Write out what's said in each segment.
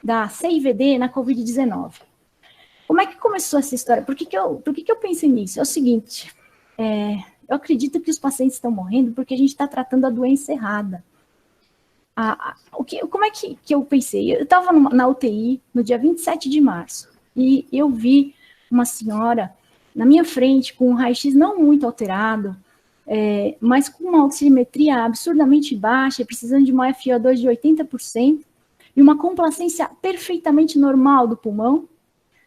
da CIVD na Covid-19. Como é que começou essa história? Por que eu pensei nisso? É o seguinte, eu acredito que os pacientes estão morrendo porque a gente está tratando a doença errada. Como é que eu pensei? Eu estava na UTI no dia 27 de março e eu vi uma senhora na minha frente com um raio-x não muito alterado, mas com uma oximetria absurdamente baixa, precisando de uma FiO2 de 80% e uma complacência perfeitamente normal do pulmão,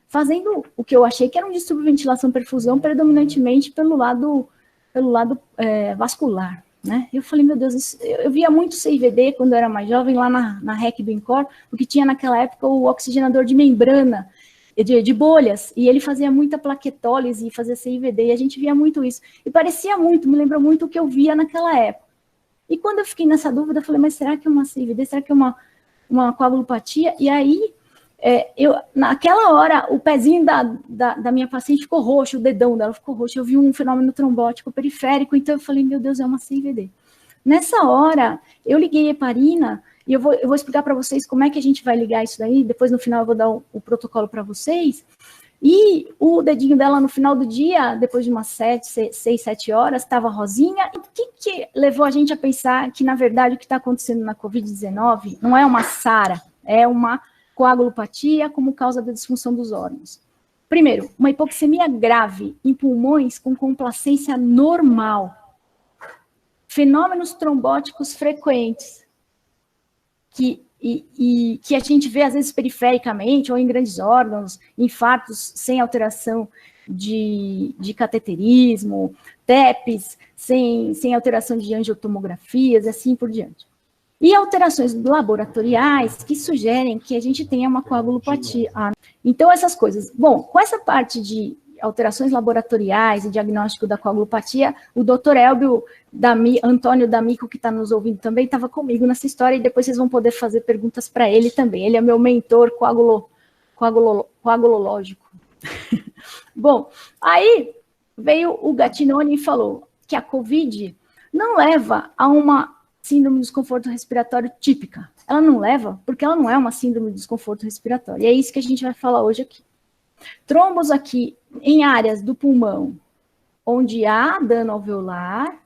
fazendo o que eu achei que era um distúrbio de ventilação-perfusão predominantemente pelo lado vascular. Né? Eu falei, meu Deus, eu via muito CIVD quando eu era mais jovem, lá na REC do INCOR, porque tinha naquela época o oxigenador de membrana, de bolhas, e ele fazia muita plaquetólise e fazia CIVD, e a gente via muito isso. E parecia muito, me lembrou muito o que eu via naquela época. E quando eu fiquei nessa dúvida, eu falei, mas será que é uma CIVD? Será que é uma coagulopatia? E aí, naquela hora, o pezinho da minha paciente ficou roxo, o dedão dela ficou roxo, eu vi um fenômeno trombótico periférico, então eu falei, meu Deus, é uma CIVD. Nessa hora, eu liguei a heparina, e eu vou explicar para vocês como é que a gente vai ligar isso daí, depois no final eu vou dar o protocolo para vocês, e o dedinho dela no final do dia, depois de umas 6, 7 horas, estava rosinha. E o que levou a gente a pensar que, na verdade, o que está acontecendo na Covid-19 não é uma SARA, é uma coagulopatia como causa da disfunção dos órgãos? Primeiro, uma hipoxemia grave em pulmões com complacência normal. Fenômenos trombóticos frequentes, que a gente vê, às vezes, perifericamente, ou em grandes órgãos, infartos sem alteração de cateterismo, TEPs sem alteração de angiotomografias, e assim por diante. E alterações laboratoriais que sugerem que a gente tenha uma coagulopatia. Então, essas coisas. Bom, com essa parte de alterações laboratoriais e diagnóstico da coagulopatia, o doutor Elbio Antônio D'Amico, que está nos ouvindo também, estava comigo nessa história, e depois vocês vão poder fazer perguntas para ele também. Ele é meu mentor coagulológico. Bom, aí veio o Gattinoni e falou que a COVID não leva a uma síndrome de desconforto respiratório típica. Ela não leva porque ela não é uma síndrome de desconforto respiratório. E é isso que a gente vai falar hoje aqui. Trombos aqui em áreas do pulmão onde há dano alveolar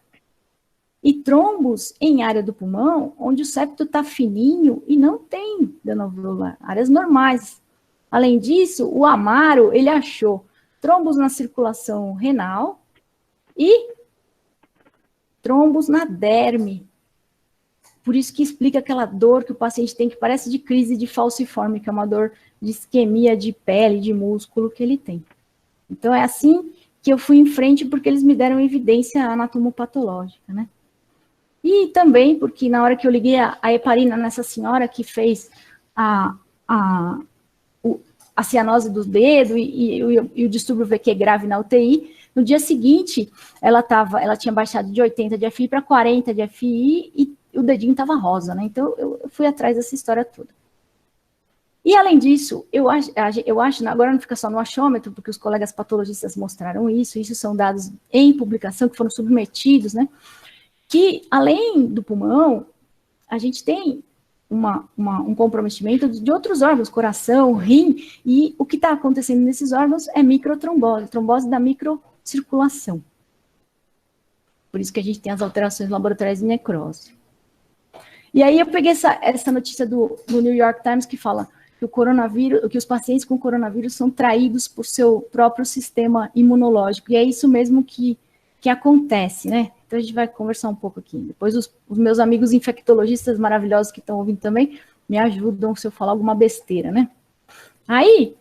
e trombos em área do pulmão onde o septo está fininho e não tem dano alveolar, áreas normais. Além disso, o Amaro, ele achou trombos na circulação renal e trombos na derme. Por isso que explica aquela dor que o paciente tem, que parece de crise de falciforme, que é uma dor de isquemia de pele, de músculo que ele tem. Então, é assim que eu fui em frente, porque eles me deram evidência anatomopatológica, né? E também porque na hora que eu liguei a heparina nessa senhora que fez a cianose do dedo e o distúrbio VQ grave na UTI, no dia seguinte, ela tinha baixado de 80 de FI para 40 de FI e o dedinho estava rosa, né? Então, eu fui atrás dessa história toda. E, além disso, eu acho, agora não fica só no achômetro, porque os colegas patologistas mostraram isso são dados em publicação que foram submetidos, né? Que, além do pulmão, a gente tem um comprometimento de outros órgãos, coração, rim, e o que está acontecendo nesses órgãos é microtrombose, trombose da microcirculação. Por isso que a gente tem as alterações laboratoriais de necrose. E aí eu peguei essa notícia do New York Times que fala que os pacientes com coronavírus são traídos por seu próprio sistema imunológico. E é isso mesmo que acontece, né? Então a gente vai conversar um pouco aqui. Depois os meus amigos infectologistas maravilhosos que estão ouvindo também me ajudam se eu falar alguma besteira, né? Aí,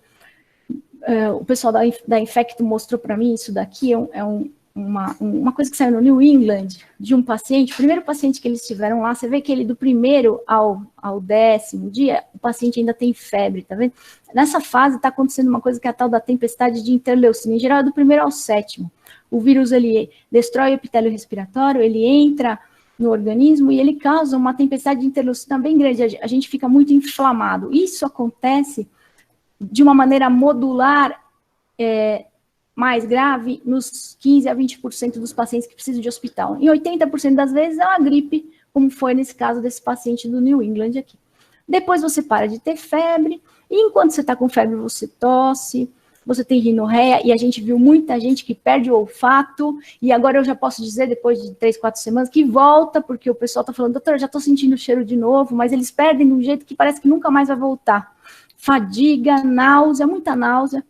o pessoal da Infecto mostrou para mim isso daqui, uma coisa que saiu no New England, de um paciente, o primeiro paciente que eles tiveram lá, você vê que ele do primeiro ao 10º dia, o paciente ainda tem febre, tá vendo? Nessa fase está acontecendo uma coisa que é a tal da tempestade de interleucina, em geral é do primeiro ao 7º. O vírus, ele destrói o epitélio respiratório, ele entra no organismo e ele causa uma tempestade de interleucina bem grande, a gente fica muito inflamado. Isso acontece de uma maneira modular, mais grave nos 15% a 20% dos pacientes que precisam de hospital. Em 80% das vezes é uma gripe, como foi nesse caso desse paciente do New England aqui. depois você para de ter febre, e enquanto você está com febre, você tosse, você tem rinorreia, e a gente viu muita gente que perde o olfato, e agora eu já posso dizer, depois de 3, 4 semanas, que volta, porque o pessoal está falando, doutor, eu já estou sentindo o cheiro de novo, mas eles perdem de um jeito que parece que nunca mais vai voltar. Fadiga, náusea, muita náusea,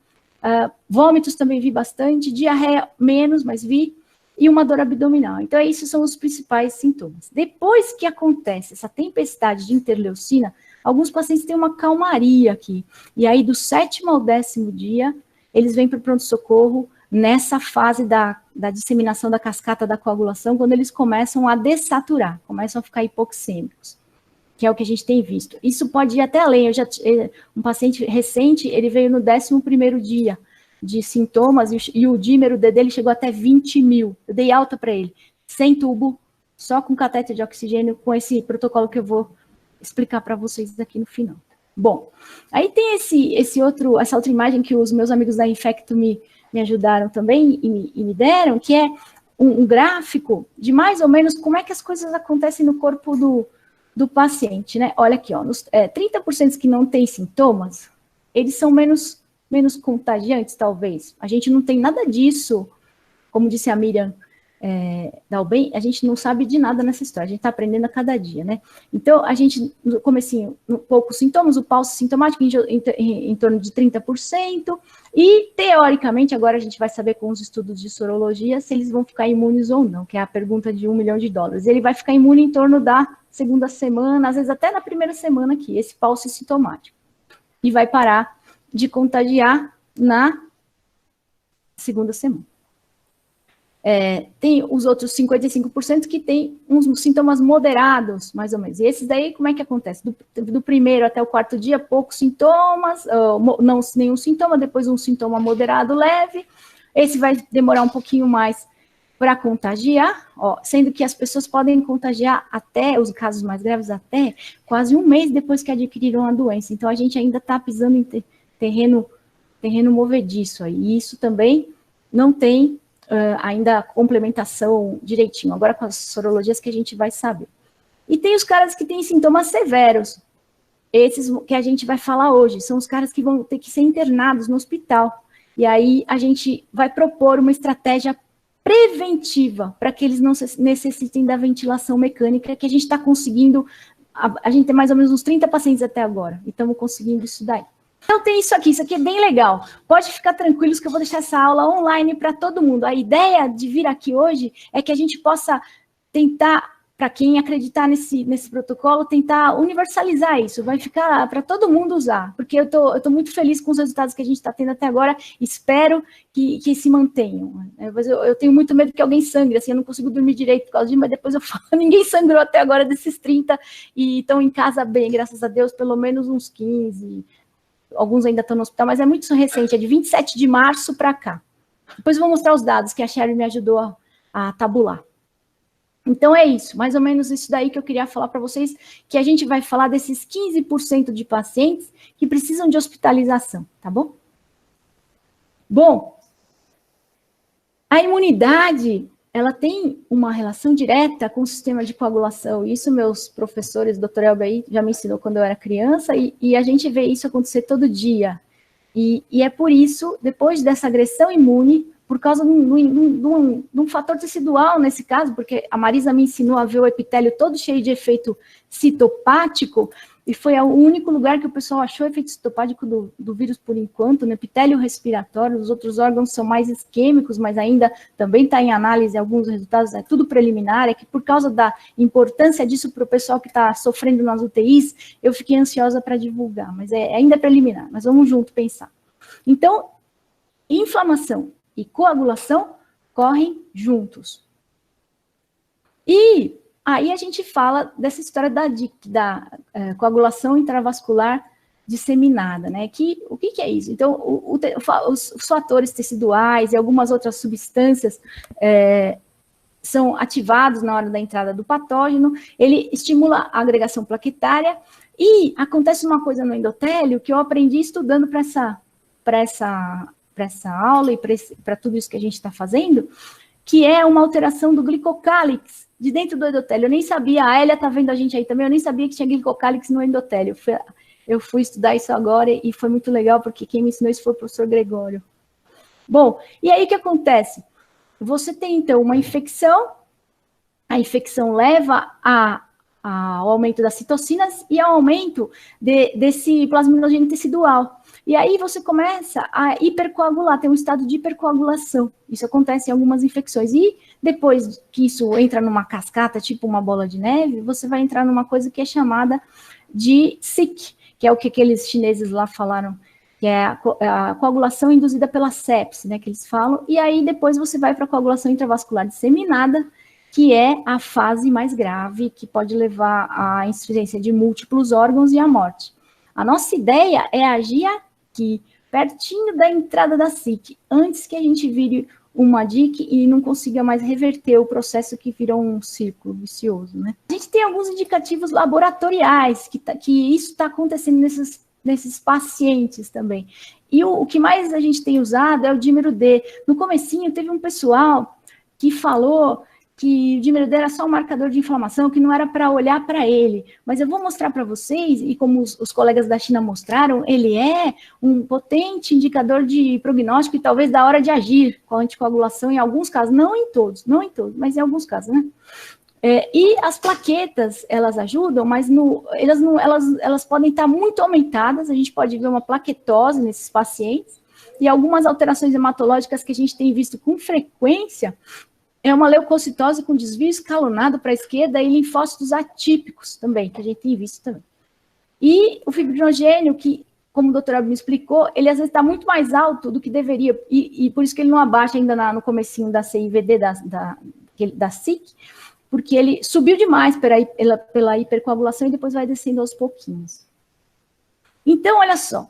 vômitos também vi bastante, diarreia menos, mas vi, e uma dor abdominal. Então, esses são os principais sintomas. Depois que acontece essa tempestade de interleucina, alguns pacientes têm uma calmaria aqui. E aí, do 7º ao 10º dia, eles vêm para o pronto-socorro nessa fase da disseminação da cascata da coagulação, quando eles começam a dessaturar, começam a ficar hipoxêmicos, que é o que a gente tem visto. Isso pode ir até além. Um paciente recente, ele veio no 11º dia de sintomas, e o dímero dele chegou até 20 mil. Eu dei alta para ele, sem tubo, só com catéter de oxigênio, com esse protocolo que eu vou explicar para vocês aqui no final. Bom, aí tem essa outra imagem que os meus amigos da Infecto me ajudaram também e me deram, que é um gráfico de mais ou menos como é que as coisas acontecem no corpo do paciente, né? Olha aqui, ó, 30% que não têm sintomas, eles são menos contagiantes, talvez. A gente não tem nada disso, como disse a Miriam Dalben, a gente não sabe de nada nessa história, a gente está aprendendo a cada dia, né? Então, a gente, no comecinho, poucos sintomas, o pulso sintomático em torno de 30%, e, teoricamente, agora a gente vai saber com os estudos de sorologia se eles vão ficar imunes ou não, que é a pergunta de $1 milhão. Ele vai ficar imune em torno da 2ª semana, às vezes até na 1ª semana aqui, esse pulso sintomático, e vai parar de contagiar na 2ª semana. Tem os outros 55% que tem uns sintomas moderados, mais ou menos. E esses daí, como é que acontece? Do 1º até o 4º dia, poucos sintomas, não nenhum sintoma, depois um sintoma moderado leve. Esse vai demorar um pouquinho mais para contagiar, sendo que as pessoas podem contagiar até, os casos mais graves, até quase 1 mês depois que adquiriram a doença. Então, a gente ainda está pisando em terreno movediço aí. E isso também não tem ainda a complementação direitinho. Agora com as sorologias que a gente vai saber. E tem os caras que têm sintomas severos. Esses que a gente vai falar hoje. São os caras que vão ter que ser internados no hospital. E aí a gente vai propor uma estratégia preventiva para que eles não necessitem da ventilação mecânica, que a gente está conseguindo. A gente tem mais ou menos uns 30 pacientes até agora. E estamos conseguindo isso daí. Então tem isso aqui é bem legal. Pode ficar tranquilos que eu vou deixar essa aula online para todo mundo. A ideia de vir aqui hoje é que a gente possa tentar, para quem acreditar nesse protocolo, tentar universalizar isso. Vai ficar para todo mundo usar, porque eu tô muito feliz com os resultados que a gente está tendo até agora. Espero que se mantenham. Eu tenho muito medo que alguém sangre, assim, eu não consigo dormir direito por causa disso, mas depois eu falo, ninguém sangrou até agora desses 30 e estão em casa bem, graças a Deus, pelo menos uns 15. Alguns ainda estão no hospital, mas é muito recente, é de 27 de março para cá. Depois eu vou mostrar os dados que a Sherry me ajudou a tabular. Então é isso, mais ou menos isso daí que eu queria falar para vocês, que a gente vai falar desses 15% de pacientes que precisam de hospitalização, tá bom? Bom, a imunidade, ela tem uma relação direta com o sistema de coagulação. Isso meus professores, Dr. Elber aí, já me ensinou quando eu era criança, e a gente vê isso acontecer todo dia. E é por isso, depois dessa agressão imune, por causa de um fator tecidual nesse caso, porque a Marisa me ensinou a ver o epitélio todo cheio de efeito citopático, e foi o único lugar que o pessoal achou efeito citopático do vírus por enquanto, no epitélio respiratório. Os outros órgãos são mais isquêmicos, mas ainda também está em análise alguns resultados, é tudo preliminar, é que por causa da importância disso para o pessoal que está sofrendo nas UTIs, eu fiquei ansiosa para divulgar, mas ainda é preliminar, mas vamos junto pensar. Então, inflamação e coagulação correm juntos. E aí a gente fala dessa história da coagulação intravascular disseminada, né? O que é isso? Então, os fatores teciduais e algumas outras substâncias são ativados na hora da entrada do patógeno, ele estimula a agregação plaquetária, e acontece uma coisa no endotélio que eu aprendi estudando para essa aula e para tudo isso que a gente está fazendo, que é uma alteração do glicocálix de dentro do endotélio. Eu nem sabia, a Elia tá vendo a gente aí também, eu nem sabia que tinha glicocálix no endotélio. Eu fui estudar isso agora e foi muito legal, porque quem me ensinou isso foi o professor Gregório. Bom, e aí o que acontece? Você tem, então, uma infecção, a infecção leva ao aumento das citocinas e ao aumento desse plasminogênio tecidual. E aí você começa a hipercoagular, tem um estado de hipercoagulação. Isso acontece em algumas infecções. E depois que isso entra numa cascata, tipo uma bola de neve, você vai entrar numa coisa que é chamada de SIC, que é o que aqueles chineses lá falaram, que é a coagulação induzida pela sepse, né, que eles falam. E aí depois você vai para a coagulação intravascular disseminada, que é a fase mais grave, que pode levar à insuficiência de múltiplos órgãos e à morte. A nossa ideia é agir aqui, pertinho da entrada da SIC, antes que a gente vire uma DIC e não consiga mais reverter o processo que virou um círculo vicioso, né? A gente tem alguns indicativos laboratoriais que isso está acontecendo nesses pacientes também. E o que mais a gente tem usado é o dímero D. No comecinho teve um pessoal que falou que o dímero D era só um marcador de inflamação, que não era para olhar para ele. Mas eu vou mostrar para vocês, e como os colegas da China mostraram, ele é um potente indicador de prognóstico e talvez da hora de agir com a anticoagulação em alguns casos, não em todos, mas em alguns casos, né? E as plaquetas, elas ajudam, mas elas podem estar muito aumentadas, a gente pode ver uma plaquetose nesses pacientes, e algumas alterações hematológicas que a gente tem visto com frequência, é uma leucocitose com desvio escalonado para a esquerda e linfócitos atípicos também, que a gente tem visto também. E o fibrinogênio, que, como o doutor Abel me explicou, ele às vezes está muito mais alto do que deveria, e por isso que ele não abaixa ainda no comecinho da CIVD, da SIC, porque ele subiu demais pela hipercoagulação e depois vai descendo aos pouquinhos. Então, olha só,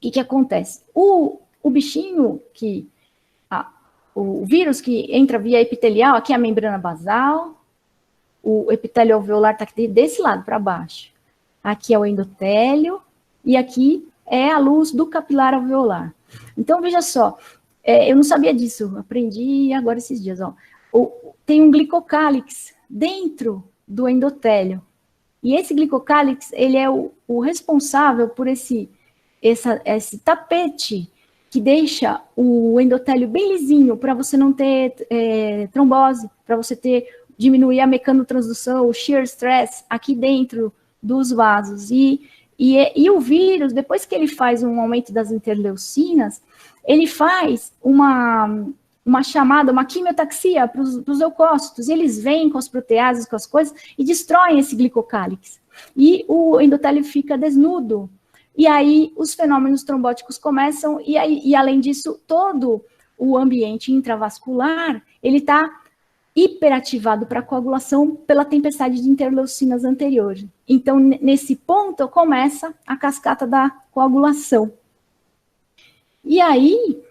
o que acontece? O bichinho o vírus que entra via epitelial, aqui é a membrana basal, o epitélio alveolar está desse lado para baixo. Aqui é o endotélio e aqui é a luz do capilar alveolar. Então, veja só, eu não sabia disso, aprendi agora esses dias, ó. Tem um glicocálix dentro do endotélio. E esse glicocálix, ele é o responsável por esse tapete que deixa o endotélio bem lisinho, para você não ter trombose, para você diminuir a mecanotransdução, o shear stress aqui dentro dos vasos. E o vírus, depois que ele faz um aumento das interleucinas, ele faz uma quimiotaxia para os leucócitos, e eles vêm com as proteases, com as coisas, e destroem esse glicocálix. E o endotélio fica desnudo. E aí os fenômenos trombóticos começam, e além disso, todo o ambiente intravascular, ele está hiperativado para coagulação pela tempestade de interleucinas anterior. Então, nesse ponto, começa a cascata da coagulação. E aí,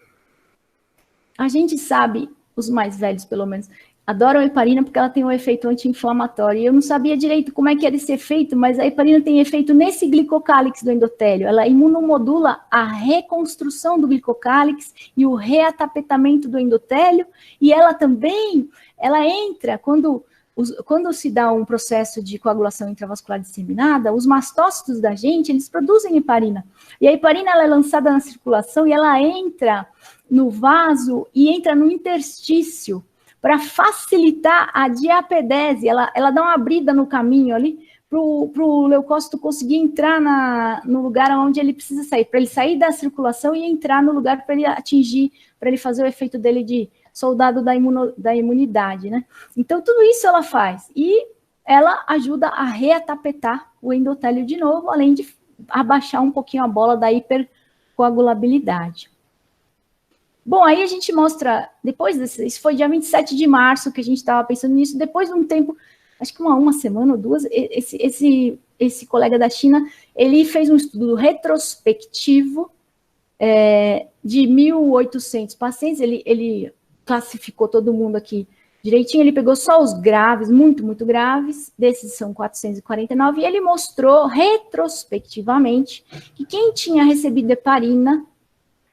a gente sabe, os mais velhos pelo menos, adoram a heparina porque ela tem um efeito anti-inflamatório. Eu não sabia direito como é que era esse efeito, mas a heparina tem efeito nesse glicocálix do endotélio. Ela imunomodula a reconstrução do glicocálix e o reatapetamento do endotélio, e ela também, entra, quando se dá um processo de coagulação intravascular disseminada, os mastócitos da gente, eles produzem heparina. E a heparina, ela é lançada na circulação e ela entra no vaso e entra no interstício, para facilitar a diapedese, ela dá uma abrida no caminho ali, para o leucócito conseguir entrar no lugar onde ele precisa sair, para ele sair da circulação e entrar no lugar para ele atingir, para ele fazer o efeito dele de soldado da imunidade, né? Então, tudo isso ela faz, e ela ajuda a reatapetar o endotélio de novo, além de abaixar um pouquinho a bola da hipercoagulabilidade. Bom, aí a gente mostra, depois isso foi dia 27 de março que a gente estava pensando nisso, depois de um tempo, acho que uma semana ou duas, esse colega da China, ele fez um estudo retrospectivo de 1.800 pacientes, ele classificou todo mundo aqui direitinho, ele pegou só os graves, muito, muito graves, desses são 449, e ele mostrou retrospectivamente que quem tinha recebido heparina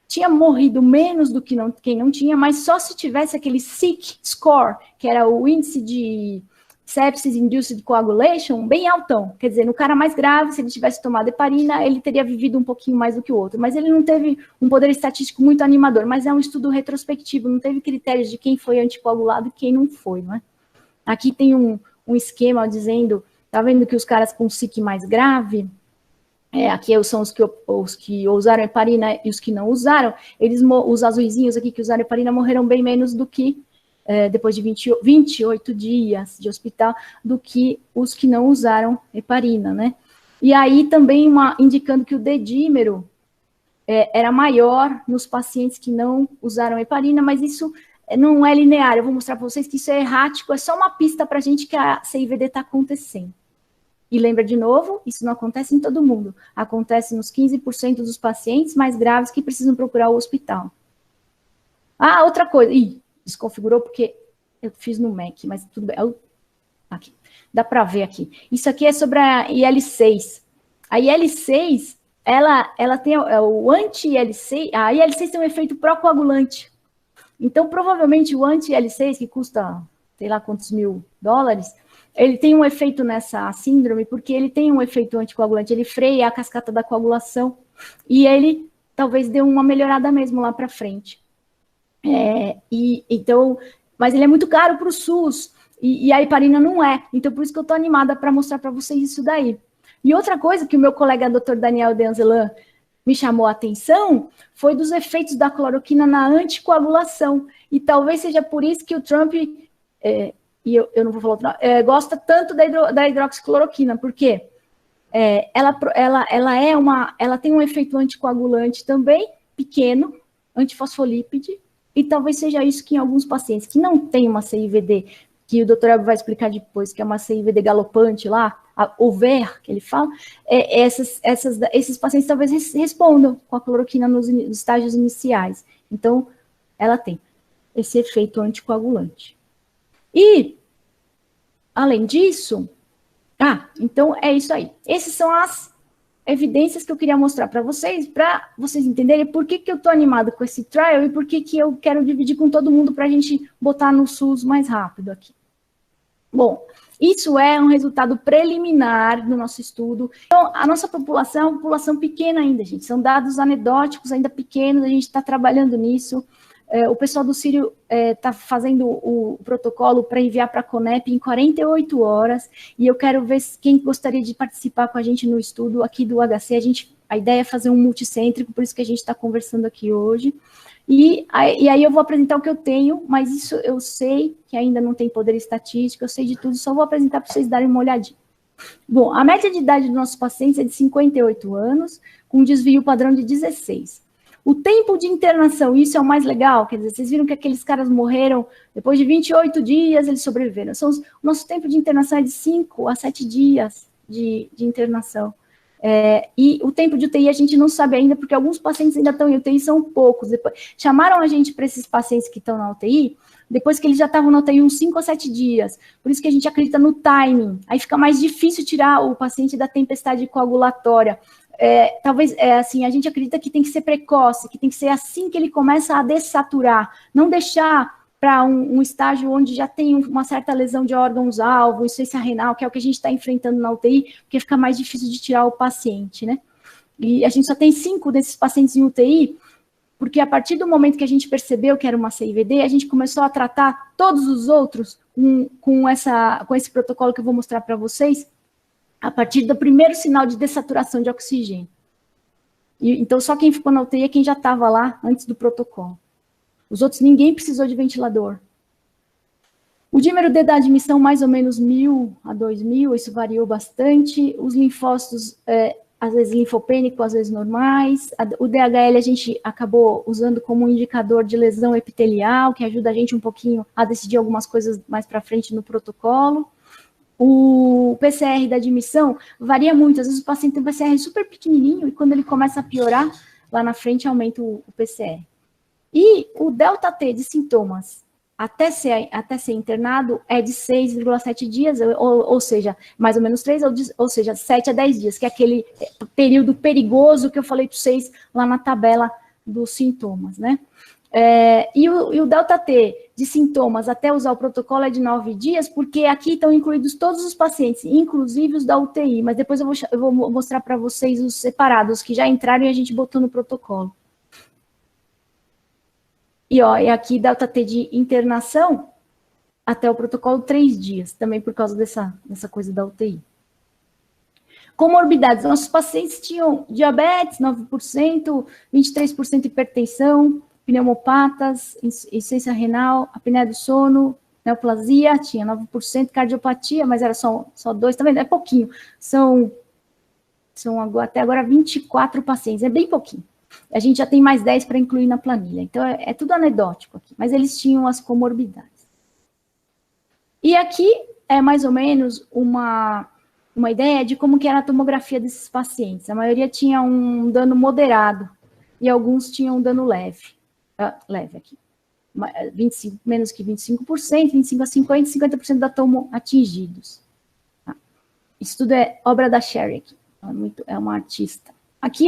tinha morrido menos do que quem não tinha, mas só se tivesse aquele SIC score, que era o índice de sepsis induced coagulation, bem altão. Quer dizer, no cara mais grave, se ele tivesse tomado heparina, ele teria vivido um pouquinho mais do que o outro. Mas ele não teve um poder estatístico muito animador, mas é um estudo retrospectivo, não teve critérios de quem foi anticoagulado e quem não foi, não é? Aqui tem um esquema dizendo, tá vendo que os caras com SIC mais grave, aqui são os que usaram heparina e os que não usaram, os azuizinhos aqui que usaram heparina morreram bem menos do que, depois de 28 dias de hospital, do que os que não usaram heparina, né? E aí também indicando que o D-dímero era maior nos pacientes que não usaram heparina, mas isso não é linear. Eu vou mostrar para vocês que isso é errático, é só uma pista para a gente que a CIVD está acontecendo. E lembra de novo, isso não acontece em todo mundo. Acontece nos 15% dos pacientes mais graves que precisam procurar o hospital. Ah, outra coisa. Ih, desconfigurou porque eu fiz no Mac, mas tudo bem. Aqui, dá para ver aqui. Isso aqui é sobre a IL-6. A IL-6, ela tem o anti-IL-6, a IL-6 tem um efeito pró-coagulante. Então, provavelmente, o anti-IL-6, que custa, sei lá quantos $1.000, ele tem um efeito nessa síndrome, porque ele tem um efeito anticoagulante, ele freia a cascata da coagulação, e ele talvez dê uma melhorada mesmo lá para frente. Então, mas ele é muito caro para o SUS, e a heparina não é, então por isso que eu estou animada para mostrar para vocês isso daí. E outra coisa que o meu colega Dr. Daniel Denzelan me chamou a atenção foi dos efeitos da cloroquina na anticoagulação, e talvez seja por isso que o Trump... e eu não vou falar outra, gosta tanto da hidroxicloroquina, porque ela tem um efeito anticoagulante também, pequeno, antifosfolípide, e talvez seja isso que em alguns pacientes que não tem uma CIVD, que o doutor Elber vai explicar depois, que é uma CIVD galopante lá, o VER, que ele fala, esses pacientes talvez respondam com a cloroquina nos estágios iniciais. Então, ela tem esse efeito anticoagulante. E, além disso, então é isso aí. Essas são as evidências que eu queria mostrar para vocês entenderem por que eu estou animado com esse trial e por que eu quero dividir com todo mundo para a gente botar no SUS mais rápido aqui. Bom, isso é um resultado preliminar do nosso estudo. Então, a nossa população é uma população pequena ainda, gente. São dados anedóticos ainda pequenos, a gente está trabalhando nisso. O pessoal do Sírio está fazendo o protocolo para enviar para a Conep em 48 horas, e eu quero ver quem gostaria de participar com a gente no estudo aqui do HC. A ideia é fazer um multicêntrico, por isso que a gente está conversando aqui hoje. E aí eu vou apresentar o que eu tenho, mas isso eu sei que ainda não tem poder estatístico, eu sei de tudo, só vou apresentar para vocês darem uma olhadinha. Bom, a média de idade dos nossos pacientes é de 58 anos, com desvio padrão de 16. O tempo de internação, isso é o mais legal, quer dizer, vocês viram que aqueles caras morreram, depois de 28 dias eles sobreviveram. O nosso tempo de internação é de 5 a 7 dias de internação. E o tempo de UTI a gente não sabe ainda, porque alguns pacientes ainda estão em UTI, são poucos. Chamaram a gente para esses pacientes que estão na UTI, depois que eles já estavam na UTI uns 5 a 7 dias. Por isso que a gente acredita no timing. Aí fica mais difícil tirar o paciente da tempestade coagulatória. Talvez, assim, a gente acredita que tem que ser precoce, que tem que ser assim que ele começa a dessaturar, não deixar para um estágio onde já tem uma certa lesão de órgãos-alvo, insuficiência renal, que é o que a gente está enfrentando na UTI, porque fica mais difícil de tirar o paciente, né? E a gente só tem 5 desses pacientes em UTI, porque a partir do momento que a gente percebeu que era uma CIVD, a gente começou a tratar todos os outros com esse protocolo que eu vou mostrar para vocês, a partir do primeiro sinal de dessaturação de oxigênio. Então, só quem ficou na UTI é quem já estava lá antes do protocolo. Os outros, ninguém precisou de ventilador. O dímero D da admissão, mais ou menos 1.000 a 2.000, isso variou bastante. Os linfócitos, às vezes linfopênico, às vezes normais. O DHL a gente acabou usando como um indicador de lesão epitelial, que ajuda a gente um pouquinho a decidir algumas coisas mais para frente no protocolo. O PCR da admissão varia muito. Às vezes o paciente tem um PCR super pequenininho e quando ele começa a piorar, lá na frente aumenta o PCR. E o delta T de sintomas até ser internado é de 6,7 dias, ou seja, mais ou menos 3, ou seja, 7 a 10 dias, que é aquele período perigoso que eu falei para vocês lá na tabela dos sintomas, né? E o delta T de sintomas até usar o protocolo é de 9 dias, porque aqui estão incluídos todos os pacientes, inclusive os da UTI, mas depois eu vou mostrar para vocês os separados, que já entraram e a gente botou no protocolo. E aqui delta T de internação até o protocolo 3 dias, também por causa dessa coisa da UTI. Comorbidades, nossos pacientes tinham diabetes, 9%, 23% hipertensão, pneumopatas, insuficiência renal, apneia do sono, neoplasia, tinha 9%, cardiopatia, mas era só 2, tá vendo? É pouquinho, são até agora 24 pacientes, é bem pouquinho. A gente já tem mais 10 para incluir na planilha, então é tudo anedótico aqui, mas eles tinham as comorbidades. E aqui é mais ou menos uma ideia de como que era a tomografia desses pacientes. A maioria tinha um dano moderado e alguns tinham um dano leve. Leve aqui. 25, menos que 25%, 25% a 50%, 50% da tomo atingidos. Tá? Isso tudo é obra da Sherry aqui. É uma artista. Aqui,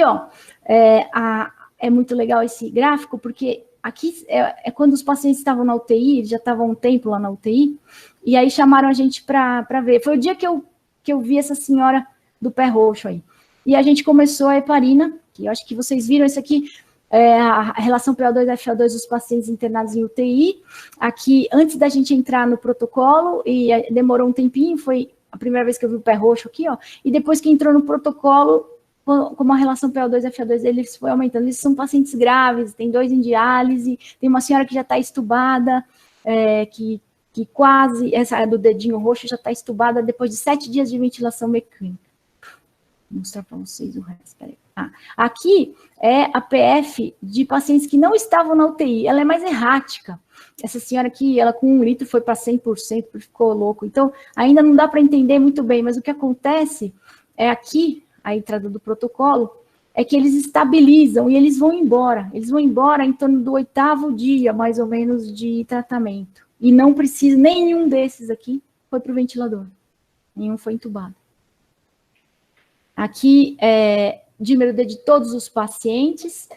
é muito legal esse gráfico, porque aqui é quando os pacientes estavam na UTI, eles já estavam um tempo lá na UTI, e aí chamaram a gente para ver. Foi o dia que eu vi essa senhora do pé roxo aí. E a gente começou a heparina, que eu acho que vocês viram isso aqui, a relação PO2-FO2 dos pacientes internados em UTI. Aqui, antes da gente entrar no protocolo, e demorou um tempinho, foi a primeira vez que eu vi o pé roxo aqui, e depois que entrou no protocolo, como a relação PO2-FO2 deles foi aumentando. Eles são pacientes graves, tem 2 em diálise, tem uma senhora que já está estubada, que quase, essa do dedinho roxo já está estubada depois de 7 dias de ventilação mecânica. Vou mostrar para vocês o resto, peraí. Aqui é a PF de pacientes que não estavam na UTI, ela é mais errática. Essa senhora aqui, ela com 1 litro foi para 100%, ficou louco. Então, ainda não dá para entender muito bem, mas o que acontece é aqui, a entrada do protocolo, é que eles estabilizam e eles vão embora. Eles vão embora em torno do 8º dia, mais ou menos, de tratamento. E não precisa, nenhum desses aqui foi para o ventilador. Nenhum foi entubado. Aqui é dímero D de todos os pacientes,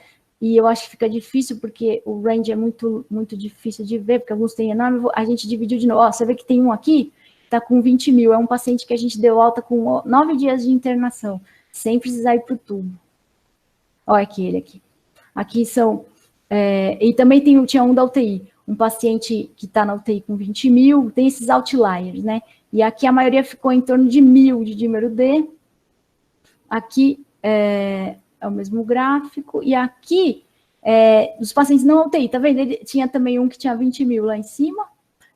e eu acho que fica difícil, porque o range é muito, muito difícil de ver, porque alguns têm enorme, a gente dividiu de novo. Você vê que tem um aqui, está com 20 mil, é um paciente que a gente deu alta com 9 dias de internação, sem precisar ir para o tubo. Olha aqui, ele aqui. Aqui são, e também tinha um da UTI, um paciente que está na UTI com 20 mil, tem esses outliers, né? E aqui a maioria ficou em torno de 1.000 de dímero D. Aqui é o mesmo gráfico. E aqui, os pacientes não UTI, tá vendo? Ele tinha também um que tinha 20 mil lá em cima.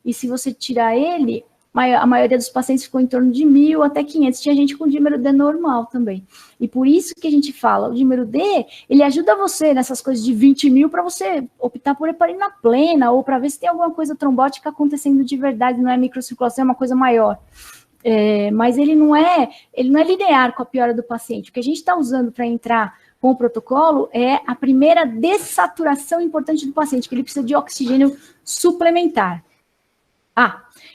E se você tirar ele, a maioria dos pacientes ficou em torno de 1.000 até 500. Tinha gente com dímero D normal também. E por isso que a gente fala, o dímero D, ele ajuda você nessas coisas de 20 mil para você optar por heparina plena ou para ver se tem alguma coisa trombótica acontecendo de verdade, não é microcirculação, é uma coisa maior. Mas ele não é linear com a piora do paciente. O que a gente está usando para entrar com o protocolo é a primeira dessaturação importante do paciente, que ele precisa de oxigênio suplementar.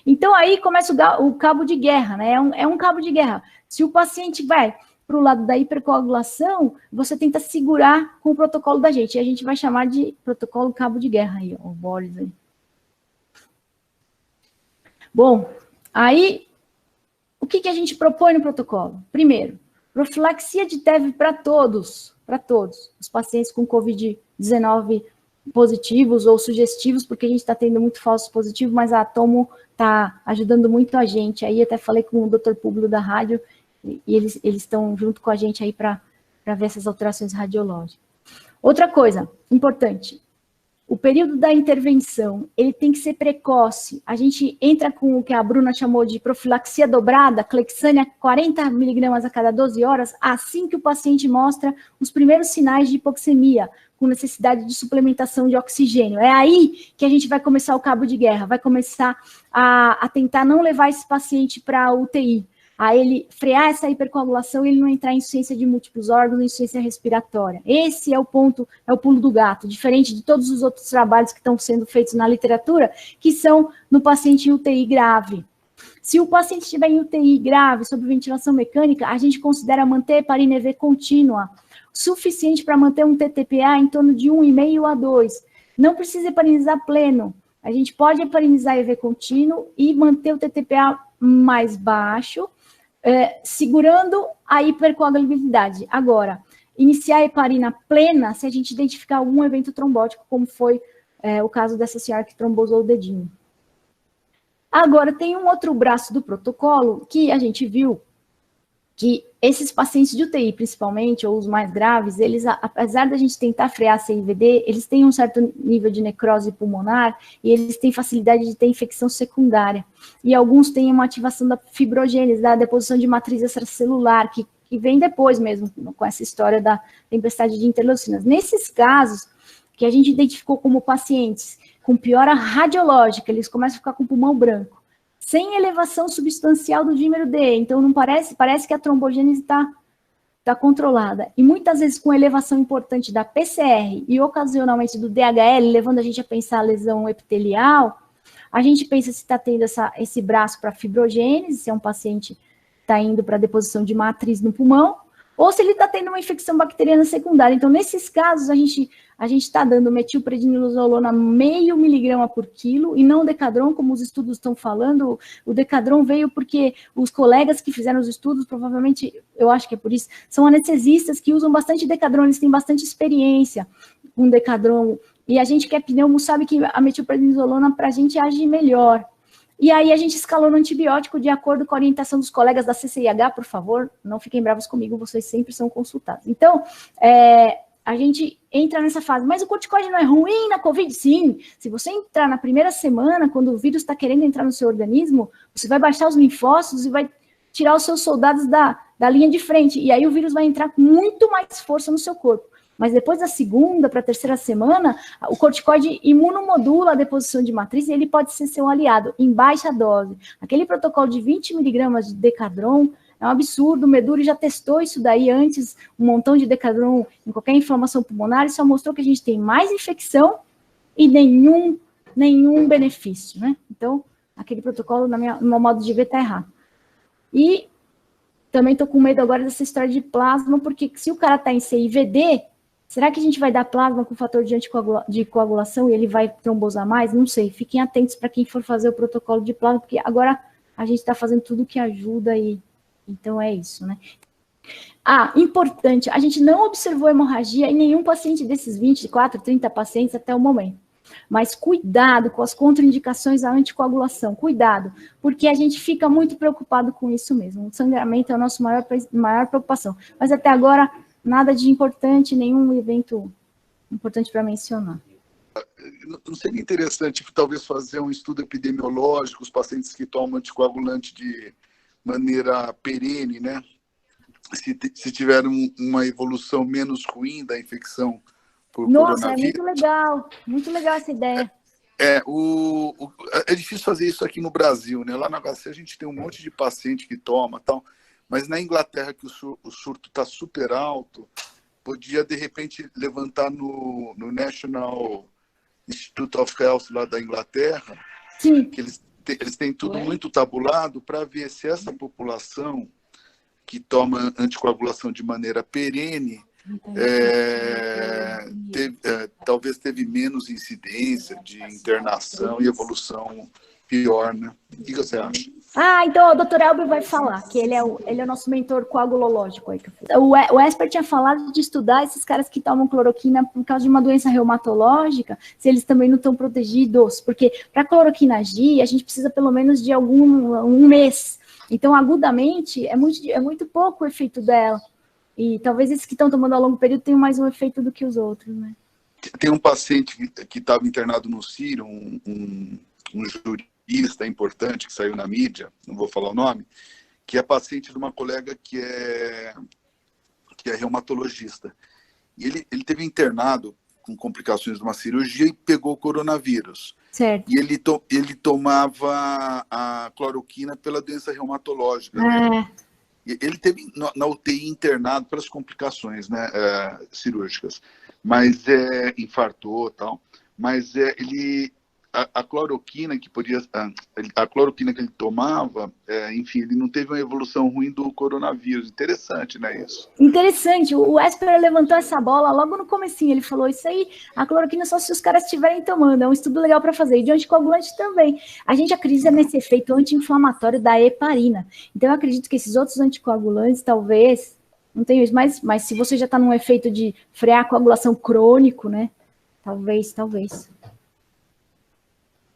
Então aí começa o cabo de guerra, né? É um cabo de guerra. Se o paciente vai para o lado da hipercoagulação, você tenta segurar com o protocolo da gente. E a gente vai chamar de protocolo cabo de guerra aí, ó, o Boris aí. Bom, aí o que a gente propõe no protocolo? Primeiro, profilaxia de TEV para todos. Os pacientes com COVID-19 positivos ou sugestivos, porque a gente está tendo muito falso positivo, mas a tomo está ajudando muito a gente. Aí até falei com o Dr. Públio da rádio, e eles estão junto com a gente aí para ver essas alterações radiológicas. Outra coisa importante, o período da intervenção, ele tem que ser precoce. A gente entra com o que a Bruna chamou de profilaxia dobrada, Clexane 40 miligramas a cada 12 horas, assim que o paciente mostra os primeiros sinais de hipoxemia, com necessidade de suplementação de oxigênio. É aí que a gente vai começar o cabo de guerra, vai começar a tentar não levar esse paciente para a UTI, a ele frear essa hipercoagulação e ele não entrar em insuficiência de múltiplos órgãos, insuficiência respiratória. Esse é o ponto, é o pulo do gato, diferente de todos os outros trabalhos que estão sendo feitos na literatura, que são no paciente em UTI grave. Se o paciente estiver em UTI grave, sob ventilação mecânica, a gente considera manter heparina EV contínua, suficiente para manter um TTPA em torno de 1,5 a 2. Não precisa heparinizar pleno. A gente pode heparinizar EV contínuo e manter o TTPA mais baixo, segurando a hipercoagulabilidade. Agora, iniciar a heparina plena se a gente identificar algum evento trombótico, como foi o caso dessa senhora que trombosou o dedinho. Agora, tem um outro braço do protocolo que a gente viu que esses pacientes de UTI, principalmente, ou os mais graves, eles, apesar da gente tentar frear a CIVD, eles têm um certo nível de necrose pulmonar e eles têm facilidade de ter infecção secundária. E alguns têm uma ativação da fibrogênese, da deposição de matriz extracelular, que vem depois mesmo, com essa história da tempestade de interleucinas. Nesses casos, que a gente identificou como pacientes com piora radiológica, eles começam a ficar com o pulmão branco, sem elevação substancial do dímero D, então não parece que a trombogênese está controlada. E muitas vezes com elevação importante da PCR e ocasionalmente do DHL, levando a gente a pensar a lesão epitelial, a gente pensa se está tendo esse braço para fibrogênese, se é um paciente que está indo para deposição de matriz no pulmão, ou se ele está tendo uma infecção bacteriana secundária. Então, nesses casos, a gente está dando metilprednisolona 0,5 miligrama por quilo e não decadron, como os estudos estão falando. O decadron veio porque os colegas que fizeram os estudos, provavelmente, eu acho que é por isso, são anestesistas que usam bastante decadron, eles têm bastante experiência com decadron. E a gente que é pneumo sabe que a metilprednisolona para a gente age melhor. E aí a gente escalou no antibiótico de acordo com a orientação dos colegas da CCIH, por favor, não fiquem bravos comigo, vocês sempre são consultados. Então, a gente entra nessa fase, mas o corticoide não é ruim na Covid? Sim. Se você entrar na primeira semana, quando o vírus está querendo entrar no seu organismo, você vai baixar os linfócitos e vai tirar os seus soldados da linha de frente, e aí o vírus vai entrar com muito mais força no seu corpo. Mas depois da segunda para a terceira semana, o corticoide imunomodula a deposição de matriz e ele pode ser seu aliado em baixa dose. Aquele protocolo de 20 miligramas de decadron é um absurdo, o Meduri já testou isso daí antes, um montão de decadron em qualquer inflamação pulmonar, e só mostrou que a gente tem mais infecção e nenhum benefício, né? Então, aquele protocolo, no meu modo de ver, está errado. E também estou com medo agora dessa história de plasma, porque se o cara está em CIVD, será que a gente vai dar plasma com fator de coagulação e ele vai trombosar mais? Não sei. Fiquem atentos para quem for fazer o protocolo de plasma, porque agora a gente está fazendo tudo que ajuda e então é isso, né? Importante, a gente não observou hemorragia em nenhum paciente desses 24, 30 pacientes até o momento. Mas cuidado com as contraindicações à anticoagulação, cuidado, porque a gente fica muito preocupado com isso mesmo. O sangramento é a nossa maior preocupação. Mas até agora, nada de importante, nenhum evento importante para mencionar. Não seria interessante, talvez, fazer um estudo epidemiológico, os pacientes que tomam anticoagulante de maneira perene, né? Se tiver uma evolução menos ruim da infecção por Nossa, coronavírus. Muito legal essa ideia. É difícil fazer isso aqui no Brasil, né? Lá na HC a gente tem um monte de paciente que toma, tal, mas na Inglaterra, que o surto está super alto, podia, de repente, levantar no National Institute of Health lá da Inglaterra, Sim. que eles têm tudo muito tabulado para ver se essa população que toma anticoagulação de maneira perene talvez teve menos incidência de internação e evolução pior, né? O que você acha? Então o Dr. Elber vai falar, que ele é o nosso mentor coagulológico. Aí, o Esper tinha falado de estudar esses caras que tomam cloroquina por causa de uma doença reumatológica, se eles também não estão protegidos, porque para a cloroquina agir, a gente precisa pelo menos de um mês. Então, agudamente, é muito pouco o efeito dela. E talvez esses que estão tomando a longo período tenham mais um efeito do que os outros, né? Tem um paciente que estava internado no Ciro, um jurista importante que saiu na mídia, não vou falar o nome, que é paciente de uma colega que é reumatologista. E ele teve internado com complicações de uma cirurgia e pegou o coronavírus. Certo. E ele tomava a cloroquina pela doença reumatológica. Né? Ele teve na UTI internado pelas complicações, né, cirúrgicas, mas infartou e tal. Mas ele a cloroquina que podia, a cloroquina que ele tomava, enfim, ele não teve uma evolução ruim do coronavírus. Interessante, né, isso? Interessante, o Esper levantou essa bola logo no comecinho, ele falou isso aí, a cloroquina só se os caras estiverem tomando, é um estudo legal para fazer, e de anticoagulante também. A gente acredita nesse efeito anti-inflamatório da heparina, então eu acredito que esses outros anticoagulantes, talvez, não tenho isso, mas se você já está num efeito de frear a coagulação crônico, né, talvez.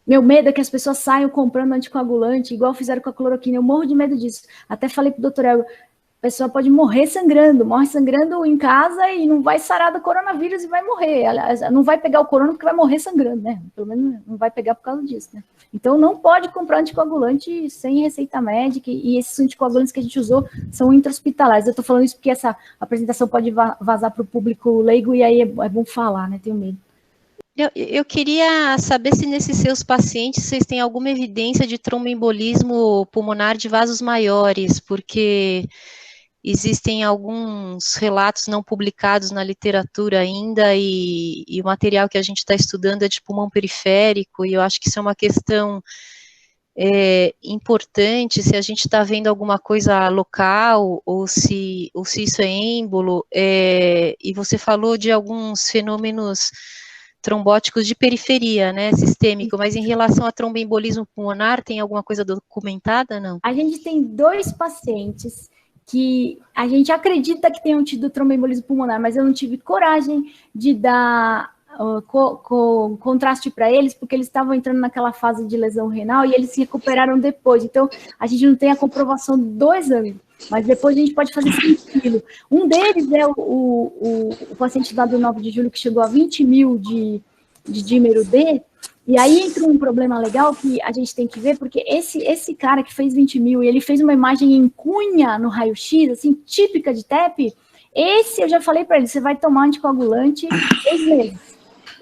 Meu medo é que as pessoas saiam comprando anticoagulante, igual fizeram com a cloroquina. Eu morro de medo disso. Até falei pro doutor Elber, a pessoa pode morre sangrando em casa e não vai sarar do coronavírus e vai morrer. Não vai pegar o corona porque vai morrer sangrando, né? Pelo menos não vai pegar por causa disso, né? Então não pode comprar anticoagulante sem receita médica, e esses anticoagulantes que a gente usou são intra-hospitalares. Eu tô falando isso porque essa apresentação pode vazar para o público leigo e aí é bom falar, né? Tenho medo. Eu queria saber se nesses seus pacientes vocês têm alguma evidência de tromboembolismo pulmonar de vasos maiores, porque existem alguns relatos não publicados na literatura ainda, e o material que a gente está estudando é de pulmão periférico, e eu acho que isso é uma questão importante, se a gente está vendo alguma coisa local, ou se isso é êmbolo, e você falou de alguns fenômenos trombóticos de periferia, né, sistêmico, mas em relação a tromboembolismo pulmonar, tem alguma coisa documentada, não? A gente tem 2 pacientes que a gente acredita que tenham tido tromboembolismo pulmonar, mas eu não tive coragem de dar contraste para eles, porque eles estavam entrando naquela fase de lesão renal e eles se recuperaram depois. Então, a gente não tem a comprovação do exame, mas depois a gente pode fazer tranquilo. Um deles é o paciente lá do 9 de julho que chegou a 20 mil de dímero D, e aí entra um problema legal que a gente tem que ver, porque esse cara que fez 20 mil e ele fez uma imagem em cunha no raio-x, assim, típica de TEP, esse eu já falei para ele, você vai tomar anticoagulante 6 meses.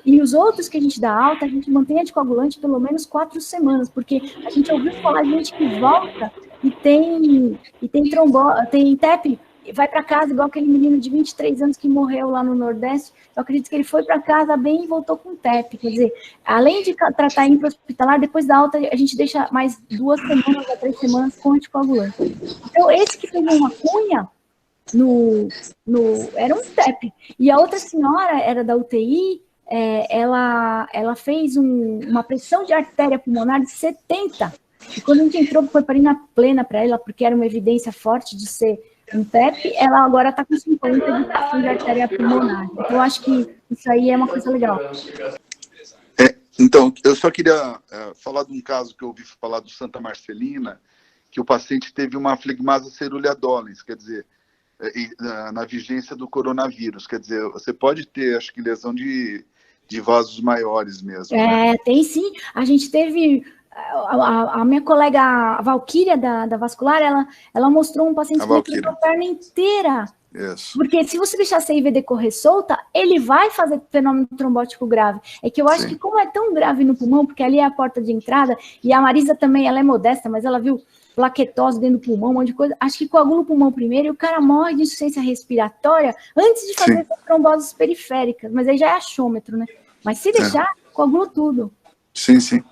E os outros que a gente dá alta, a gente mantém anticoagulante pelo menos 4 semanas, porque a gente ouviu falar de gente que volta e tem TEP, vai para casa, igual aquele menino de 23 anos que morreu lá no Nordeste. Eu acredito que ele foi para casa bem e voltou com TEP. Quer dizer, além de tratar intra-hospitalar, depois da alta, a gente deixa mais 2 semanas a 3 semanas com anticoagulante. Então, esse que fez uma cunha era um TEP. E a outra senhora era da UTI, ela fez uma pressão de artéria pulmonar de 70. E quando a gente entrou com heparina plena para ela, porque era uma evidência forte de ser um TEP, ela agora está com 50 de pressão de artéria pulmonar. Então, eu acho que isso aí é uma coisa legal. Então, eu só queria falar de um caso que eu ouvi falar do Santa Marcelina, que o paciente teve uma flegmasa cerulea dolens, quer dizer, na vigência do coronavírus. Quer dizer, você pode ter, acho que, lesão de vasos maiores mesmo. Né? Tem sim. A gente teve... A minha colega, a Valquíria, da vascular, ela mostrou um paciente que quebrou a perna inteira. Isso. Porque se você deixar a CIV decorrer solta, ele vai fazer fenômeno trombótico grave. É que eu acho que como é tão grave no pulmão, porque ali é a porta de entrada, e a Marisa também, ela é modesta, mas ela viu plaquetose dentro do pulmão, um monte de coisa, acho que coagula o pulmão primeiro e o cara morre de insuficiência respiratória antes de fazer tromboses periféricas, mas aí já é achômetro, né? Mas se deixar, coagula tudo. Sim, sim.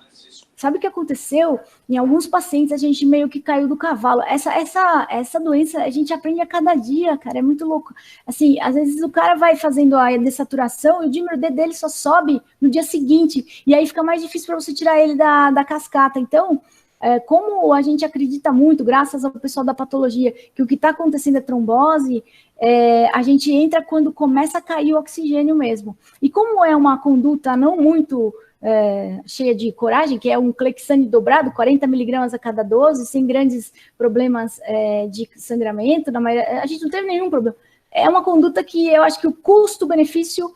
Sabe o que aconteceu? Em alguns pacientes a gente meio que caiu do cavalo. Essa doença a gente aprende a cada dia, cara, é muito louco. Assim, às vezes o cara vai fazendo a dessaturação e o dímero D dele só sobe no dia seguinte, e aí fica mais difícil para você tirar ele da cascata. Então, como a gente acredita muito, graças ao pessoal da patologia, que o que está acontecendo é trombose, a gente entra quando começa a cair o oxigênio mesmo. E como é uma conduta não muito cheia de coragem, que é um Clexane dobrado, 40 miligramas a cada 12, sem grandes problemas de sangramento, a gente não teve nenhum problema. É uma conduta que eu acho que o custo-benefício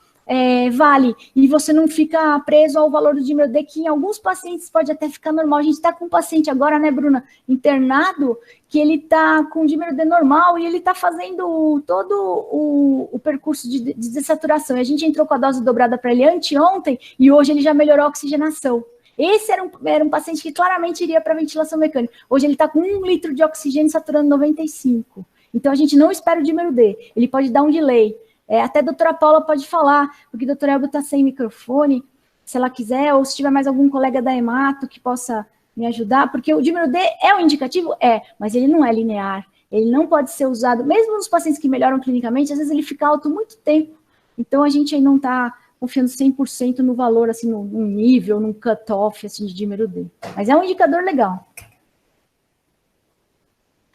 vale, e você não fica preso ao valor do dímero D, que em alguns pacientes pode até ficar normal. A gente está com um paciente agora, né, Bruna, internado, que ele está com dímero D normal e ele está fazendo todo o percurso de dessaturação. E a gente entrou com a dose dobrada para ele anteontem e hoje ele já melhorou a oxigenação. Esse era um paciente que claramente iria para ventilação mecânica. Hoje ele está com 1 litro de oxigênio saturando 95. Então a gente não espera o dímero D, ele pode dar um delay. Até a doutora Paula pode falar, porque a doutora Elba está sem microfone. se ela quiser, ou se tiver mais algum colega da hemato que possa me ajudar, porque o dímero D é um indicativo? É, mas ele não é linear. Ele não pode ser usado, mesmo nos pacientes que melhoram clinicamente, às vezes ele fica alto muito tempo. Então, a gente aí não está confiando 100% no valor, assim, num nível, num cutoff, assim, de dímero D. Mas é um indicador legal.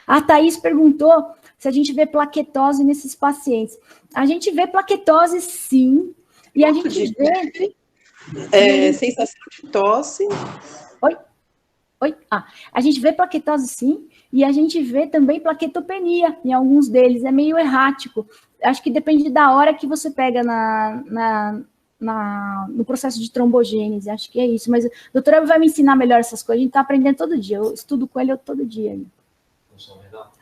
A Thaís perguntou se a gente vê plaquetose nesses pacientes. A gente vê plaquetose, sim. E a gente vê... sensação de tosse. Oi? A gente vê plaquetose, sim. E a gente vê também plaquetopenia em alguns deles. É meio errático. Acho que depende da hora que você pega no processo de trombogênese. Acho que é isso. Mas o doutor Elber vai me ensinar melhor essas coisas. A gente está aprendendo todo dia. Eu estudo com ele todo dia.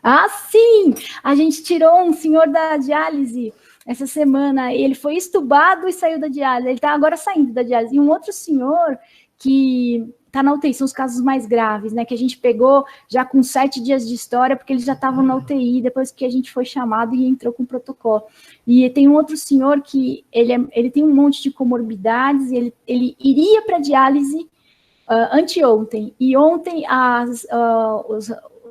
Ah, sim! A gente tirou um senhor da diálise essa semana. Ele foi estubado e saiu da diálise. Ele está agora saindo da diálise. E um outro senhor que está na UTI, são os casos mais graves, né? Que a gente pegou já com 7 dias de história, porque eles já estavam na UTI, depois que a gente foi chamado e entrou com o protocolo. E tem um outro senhor que ele tem um monte de comorbidades, e ele iria para diálise anteontem. E ontem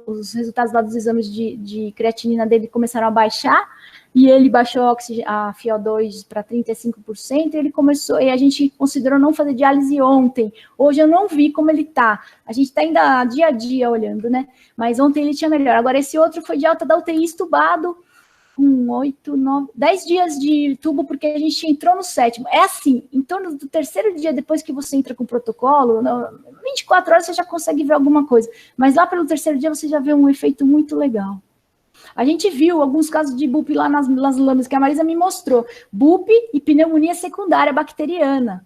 os resultados lá dos exames de creatinina dele começaram a baixar, e ele baixou a FiO2 para 35%, e ele começou, e a gente considerou não fazer diálise ontem. Hoje eu não vi como ele tá. A gente está ainda dia a dia olhando, né? Mas ontem ele tinha melhor. Agora, esse outro foi de alta da UTI estubado, com 8, 9, 10 dias de tubo, porque a gente entrou no 7º. É assim, em torno do 3º dia, depois que você entra com o protocolo, 24 horas você já consegue ver alguma coisa. Mas lá pelo 3º dia você já vê um efeito muito legal. A gente viu alguns casos de BUP lá nas lâminas que a Marisa me mostrou. BUP e pneumonia secundária bacteriana.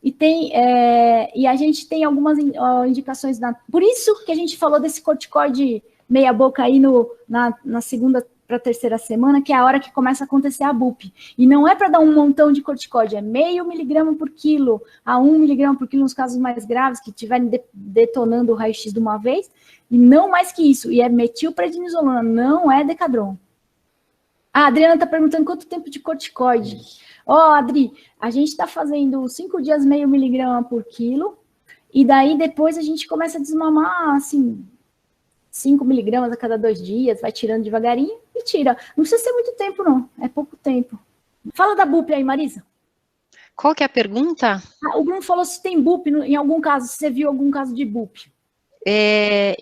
E a gente tem algumas indicações. Por isso que a gente falou desse corticoide meia boca aí na segunda para a 3ª semana, que é a hora que começa a acontecer a BUP. E não é para dar um montão de corticóide, é 0,5 miligrama por quilo a 1 miligrama por quilo nos casos mais graves, que estiverem detonando o raio-x de uma vez, e não mais que isso. E é metilprednisolona, não é Decadron. A Adriana está perguntando quanto tempo de corticoide. Adri, a gente está fazendo 5 dias 0,5 miligrama por quilo, e daí depois a gente começa a desmamar, assim, 5 miligramas a cada 2 dias, vai tirando devagarinho e tira. Não precisa ser muito tempo, não. É pouco tempo. Fala da BUP aí, Marisa. Qual que é a pergunta? O Bruno falou se tem BUP em algum caso, se você viu algum caso de BUP.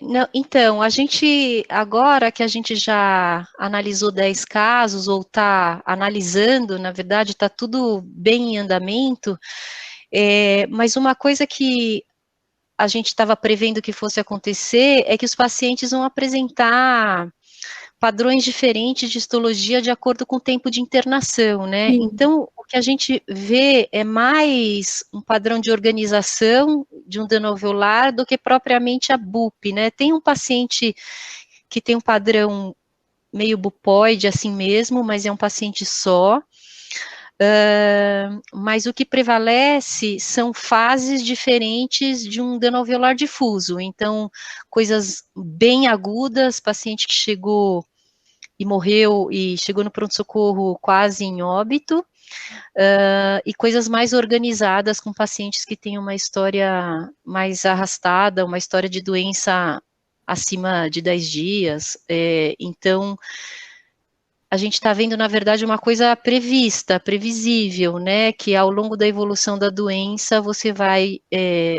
Não, então, a gente, agora que a gente já analisou 10 casos, ou está analisando, na verdade, está tudo bem em andamento, mas uma coisa que a gente estava prevendo que fosse acontecer é que os pacientes vão apresentar padrões diferentes de histologia de acordo com o tempo de internação, né? Sim. Então, o que a gente vê é mais um padrão de organização de um dano alveolar do que propriamente a BUP, né? Tem um paciente que tem um padrão meio bupoide assim mesmo, mas é um paciente só. Mas o que prevalece são fases diferentes de um dano alveolar difuso. Então, coisas bem agudas, paciente que chegou e morreu e chegou no pronto-socorro quase em óbito, e coisas mais organizadas com pacientes que têm uma história mais arrastada, uma história de doença acima de 10 dias. Então, a gente está vendo, na verdade, uma coisa prevista, previsível, né, que ao longo da evolução da doença, você vai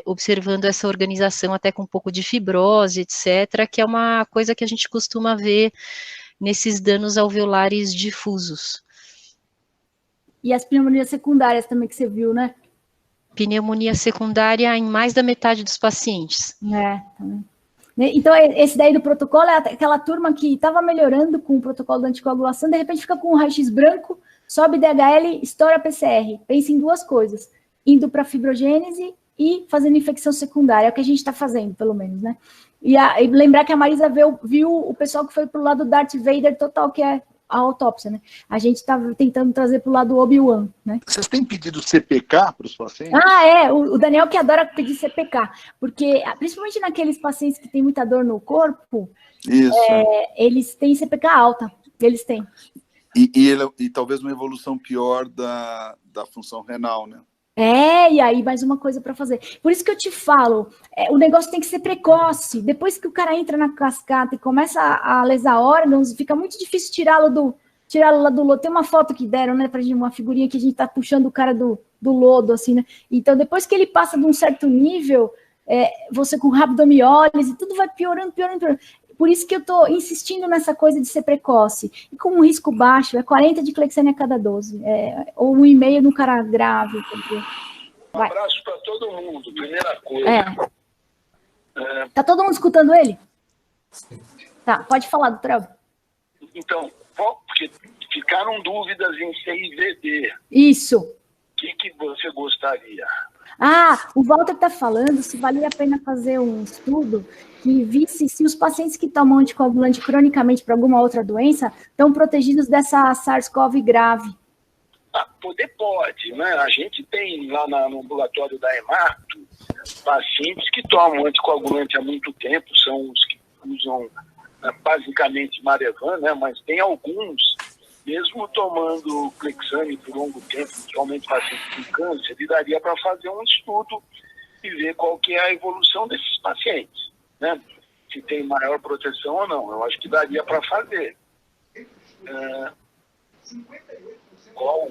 observando essa organização até com um pouco de fibrose, etc., que é uma coisa que a gente costuma ver nesses danos alveolares difusos. E as pneumonias secundárias também que você viu, né? Pneumonia secundária em mais da metade dos pacientes. Também. Então, esse daí do protocolo é aquela turma que estava melhorando com o protocolo da anticoagulação, de repente fica com um raio-x branco, sobe DHL, estoura PCR. Pensa em 2 coisas, indo para fibrogênese e fazendo infecção secundária, é o que a gente está fazendo, pelo menos, né? E lembrar que a Marisa viu o pessoal que foi para o lado do Darth Vader total, que é a autópsia, né? A gente está tentando trazer para o lado do Obi-Wan, né? Vocês têm pedido CPK para os pacientes? O Daniel que adora pedir CPK, porque, principalmente naqueles pacientes que têm muita dor no corpo, eles têm CPK alta, eles têm. E talvez uma evolução pior da função renal, né? E aí mais uma coisa para fazer. Por isso que eu te falo, o negócio tem que ser precoce. Depois que o cara entra na cascata e começa a lesar órgãos, fica muito difícil tirá-lo lá do lodo. Tem uma foto que deram, né, pra gente, uma figurinha que a gente tá puxando o cara do lodo, assim, né? Então, depois que ele passa de um certo nível, você com rabdomiólise, tudo vai piorando. Por isso que eu tô insistindo nessa coisa de ser precoce. E com um risco baixo, 40 de clexane a cada 12. Ou 1,5 no cara grave. Um abraço para todo mundo, primeira coisa. Tá todo mundo escutando ele? Tá, pode falar, doutor Elber. Então, porque ficaram dúvidas em CIVD. Isso. O que você gostaria? O Walter está falando se valia a pena fazer um estudo que visse se os pacientes que tomam anticoagulante cronicamente para alguma outra doença estão protegidos dessa SARS-CoV grave. Poder pode, né? A gente tem lá no ambulatório da Hemato pacientes que tomam anticoagulante há muito tempo, são os que usam basicamente Marevan, né? Mas tem alguns, mesmo tomando Clexane por longo tempo, principalmente pacientes com câncer, e daria para fazer um estudo e ver qual que é a evolução desses pacientes, né? Se tem maior proteção ou não. Eu acho que daria para fazer. Qual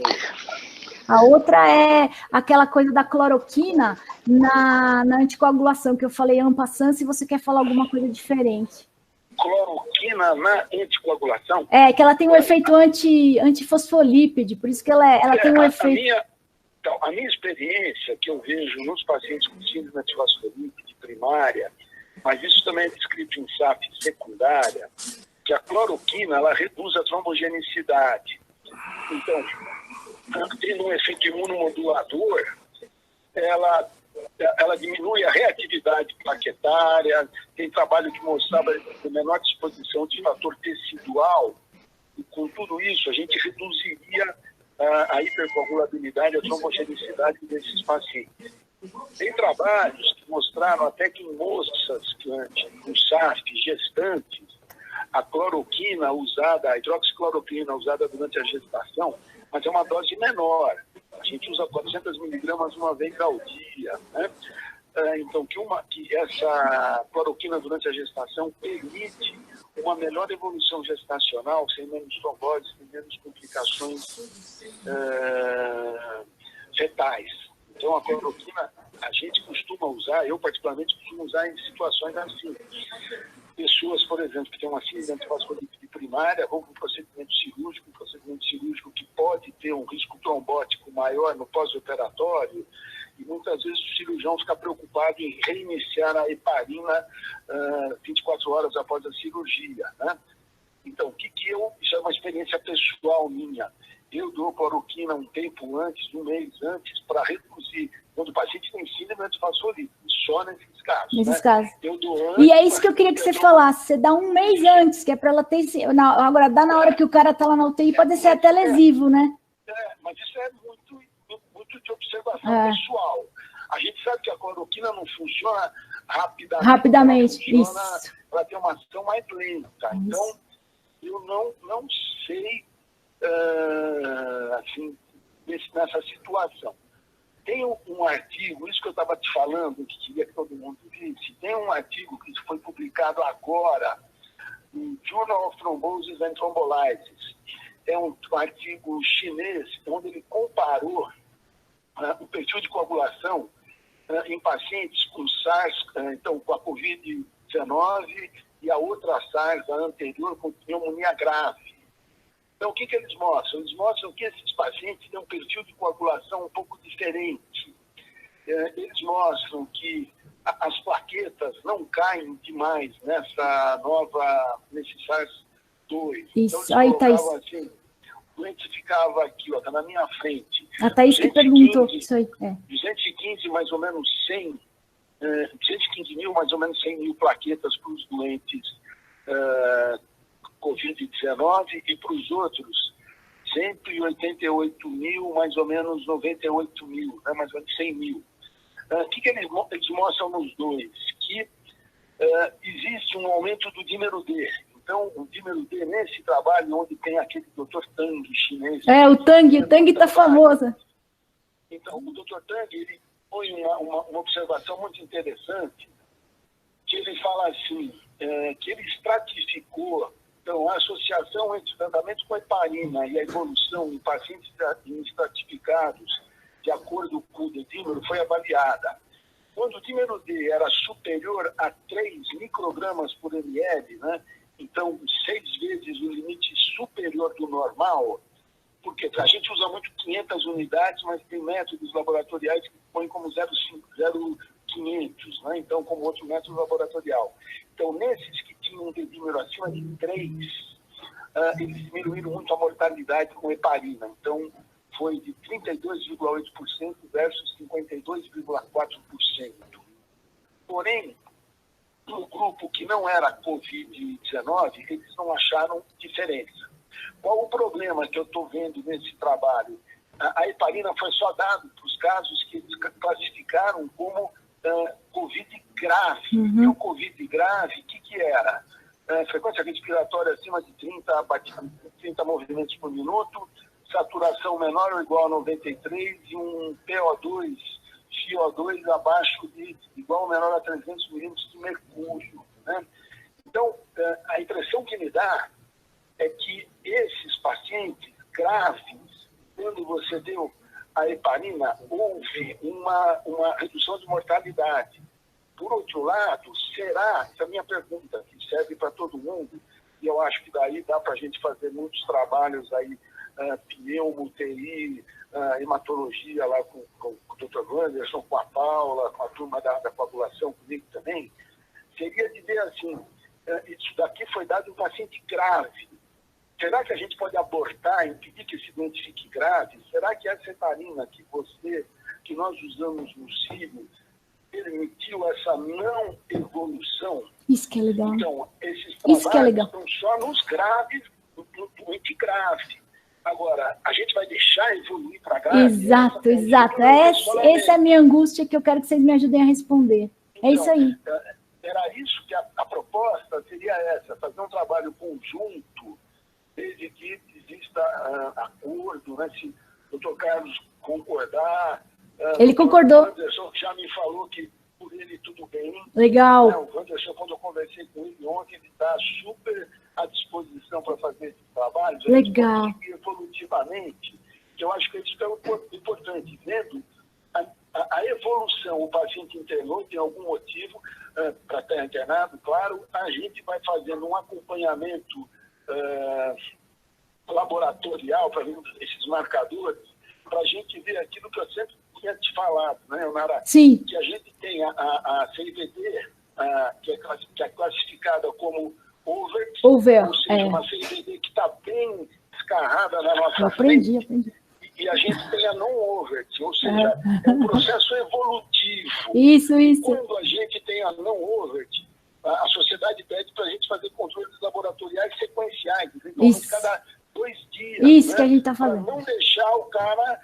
a outra é aquela coisa da cloroquina na anticoagulação, que eu falei en passant, se você quer falar alguma coisa diferente. Cloroquina na anticoagulação? Que ela tem um efeito antifosfolípide, por isso que ela tem um efeito... A minha experiência que eu vejo nos pacientes com síndrome antifosfolípide primária, mas isso também é descrito em SAF secundária, que a cloroquina ela reduz a trombogenicidade. Então, tendo um efeito imunomodulador, ela diminui a reatividade plaquetária, tem trabalho que mostrava a menor disposição de fator tecidual, e com tudo isso a gente reduziria a hipercoagulabilidade, a trombogenicidade desses pacientes. Tem trabalhos que mostraram até que em moças com SAF gestantes, a cloroquina usada, a hidroxicloroquina usada durante a gestação, mas é uma dose menor. A gente usa 400 miligramas uma vez ao dia, né? Então, que essa cloroquina durante a gestação permite uma melhor evolução gestacional, sem menos trombose, sem menos complicações fetais. Então, a cloroquina, a gente costuma usar, eu particularmente costumo usar em situações assim. Pessoas, por exemplo, que têm uma síndrome antifosfolípide primária, vão com um procedimento cirúrgico que pode ter um risco trombótico maior no pós-operatório, e muitas vezes o cirurgião fica preocupado em reiniciar a heparina 24 horas após a cirurgia, né? Então, isso é uma experiência pessoal minha. Eu dou cloroquina um tempo antes, um mês antes, para reduzir. Quando o paciente tem síndrome antifosfolípide, só nesses casos. Nesses casos. Eu dou antes, e é isso que eu queria que você falasse. Você dá um mês antes, que é para ela ter... Agora, dá na hora que o cara está lá na UTI, pode ser até lesivo, né? Mas isso é muito de observação pessoal. A gente sabe que a cloroquina não funciona rapidamente. Isso. Ela tem uma ação mais lenta. Então, eu não sei, assim, nessa situação. Tem um artigo, isso que eu estava te falando, que queria que todo mundo visse, tem um artigo que foi publicado agora no Journal of Thrombosis and Thrombolysis. É um artigo chinês, onde ele comparou o perfil de coagulação em pacientes com SARS, então com a Covid-19 e a outra SARS, a anterior, com pneumonia grave. Então, o que eles mostram? Eles mostram que esses pacientes têm um perfil de coagulação um pouco diferente. Eles mostram que as plaquetas não caem demais nesse SARS-2. Isso, então, aí, Thaís. Assim, o doente ficava aqui, está na minha frente. A Thaís que perguntou isso aí. 215, mais ou menos 100, 215 mil, mais ou menos 100 mil plaquetas para os doentes Covid-19 e para os outros 188 mil, mais ou menos 98 mil, né, mais ou menos 100 mil. O que eles mostram nos dois? Que existe um aumento do dímero D. Então, o dímero D, nesse trabalho, onde tem aquele Dr. Tang chinês... o Tang está famoso. Então, o Dr. Tang, ele põe uma observação muito interessante, que ele fala assim, que ele estratificou, então, a associação entre o tratamento com a heparina e a evolução em pacientes estratificados, de acordo com o dedímero, foi avaliada. Quando o dímero D era superior a 3 microgramas por ml, né, então 6 vezes o limite superior do normal, porque a gente usa muito 500 unidades, mas tem métodos laboratoriais que põem como 0,500, né, então como outro método laboratorial. Então, nesses que tinham um dedímero acima de 3, eles diminuíram muito a mortalidade com heparina. Então, foi de 32,8% versus 52,4%. Porém, no grupo que não era Covid-19, eles não acharam diferença. Qual o problema que eu estou vendo nesse trabalho? A heparina foi só dada para os casos que eles classificaram como Covid grave. E o Covid grave, o que era? Frequência respiratória acima de 30 movimentos por minuto, saturação menor ou igual a 93 e um PO2, FiO2 abaixo de igual ou menor a 300 milímetros de mercúrio. Né? Então, a impressão que me dá é que esses pacientes graves, quando você deu a heparina, houve uma redução de mortalidade. Por outro lado, será, essa é a minha pergunta, que serve para todo mundo, e eu acho que daí dá para a gente fazer muitos trabalhos aí, pneumo, UTI, hematologia lá com o Dr. Wanderson, com a Paula, com a turma da coagulação, comigo também, seria dizer assim, isso daqui foi dado em um paciente grave. Será que a gente pode abortar, impedir que se identifique grave? Será que essa heparina que nós usamos no cílio permitiu essa não evolução? Isso que é legal. Então, esses trabalhos estão só nos graves, no doente grave. Agora, a gente vai deixar evoluir para grave? Exato. Essa é a minha angústia que eu quero que vocês me ajudem a responder. Então, é isso aí. Era isso que a proposta seria essa, fazer um trabalho conjunto, desde que exista acordo, né, se o Dr. Carlos concordar. Ele concordou. O Wanderson já me falou que por ele tudo bem. Legal. O Wanderson, quando eu conversei com ele ontem, ele está super à disposição para fazer esse trabalho. Legal. Evolutivamente, que eu acho que isso é importante. Vendo a evolução, o paciente internou, tem algum motivo para estar internado, claro, a gente vai fazendo um acompanhamento laboratorial para ver esses marcadores, para a gente ver aquilo que eu sempre tinha te falado, né, Nara? Sim. Que a gente tem a CIVD, que é classificada como over, ou seja, uma CIVD que está bem escarrada na nossa frente. Aprendi. E a gente tem a non-overt, ou seja, é um processo evolutivo. Isso. Quando a gente tem a non-overt, a sociedade pede para a gente fazer controles laboratoriais sequenciais, eventualmente cada 2 dias. Isso, né? Que a gente está falando. fazendo. Para não deixar o cara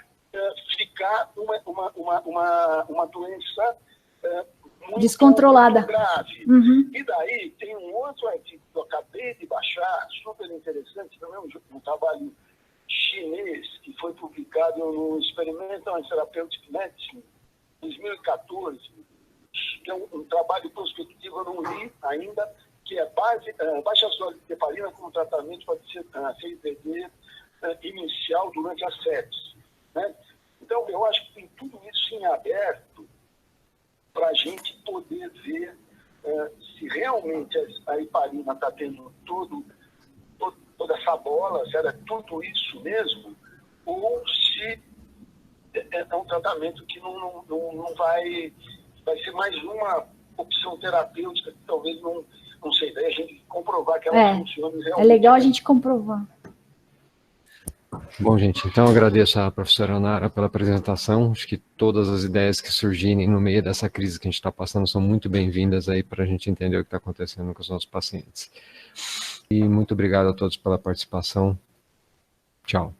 ficar uma doença muito descontrolada. Muito grave. E daí tem um outro artigo que eu acabei de baixar, super interessante, também um trabalho chinês que foi publicado no Experimental Therapeutic Medicine, em 2014, que é um trabalho prospectivo, eu não li ainda, que é baixa dose de heparina como tratamento para CIVD inicial durante a sepsis. Né? Então, eu acho que tem tudo isso em aberto para a gente poder ver se realmente a heparina está tendo toda essa bola, se era tudo isso mesmo, ou se é um tratamento que não vai ser mais uma opção terapêutica que talvez não sei, daí a gente comprovar que ela funciona realmente. É legal a gente comprovar. Bom, gente, então eu agradeço à professora Nara pela apresentação. Acho que todas as ideias que surgirem no meio dessa crise que a gente está passando são muito bem-vindas aí para a gente entender o que está acontecendo com os nossos pacientes. E muito obrigado a todos pela participação. Tchau.